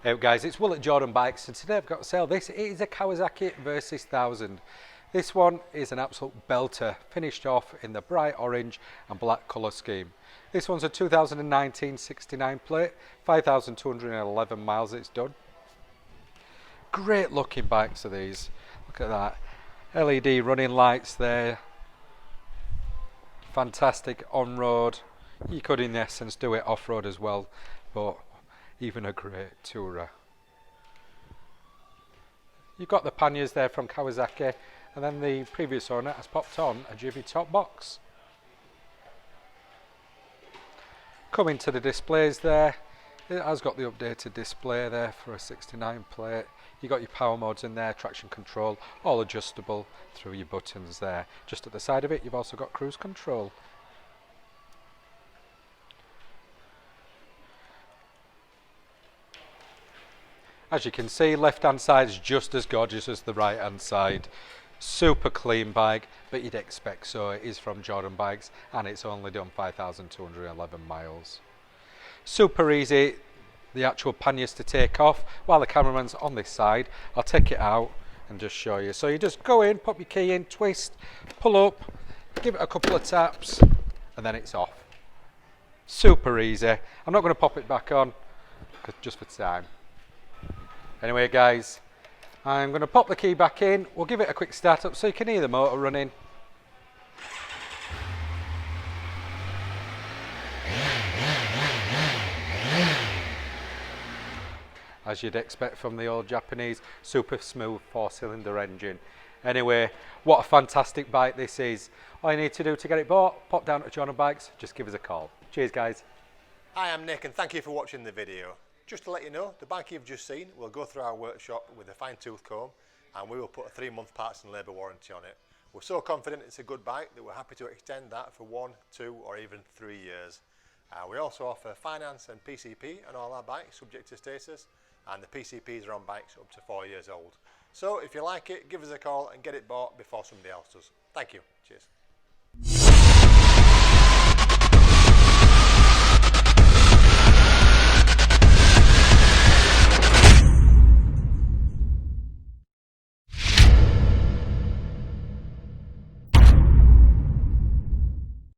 Hey guys, it's Will at Jordanbikes, and today I've got to sell this. It is a Kawasaki Versys 1000. This one is an absolute belter, finished off in the bright orange and black colour scheme. This one's a 2019 69 plate, 5,211 miles it's done. Great looking bikes are these. Look at that. LED running lights there. Fantastic on-road. You could in essence do it off-road as well, but even a great tourer. You've got the panniers there from Kawasaki, and then the previous owner has popped on a Givi top box. Coming to the displays there, it has got the updated display there for a 69 plate. You've got your power modes in there, traction control, all adjustable through your buttons there. Just at the side of it, you've also got cruise control. As you can see, left hand side is just as gorgeous as the right hand side. Super clean bike, but you'd expect so. It is from Jordanbikes and it's only done 5,211 miles. Super easy, the actual panniers to take off. While the cameraman's on this side, I'll take it out and just show you. So you just go in, pop your key in, twist, pull up, give it a couple of taps, and then it's off. Super easy. I'm not going to pop it back on, just for time. Anyway guys, I'm going to pop the key back in, we'll give it a quick start up so you can hear the motor running. As you'd expect from the old Japanese, super smooth 4-cylinder engine. Anyway, what a fantastic bike this is. All you need to do to get it bought, pop down to Jordanbikes, just give us a call. Cheers guys. Hi, I'm Nick and thank you for watching the video. Just to let you know, the bike you've just seen will go through our workshop with a fine-tooth comb and we will put a 3-month parts and labour warranty on it. We're so confident it's a good bike that we're happy to extend that for 1, 2 or even 3 years. We also offer finance and PCP on all our bikes subject to status, and the PCPs are on bikes up to 4 years old. So if you like it, give us a call and get it bought before somebody else does. Thank you. Cheers.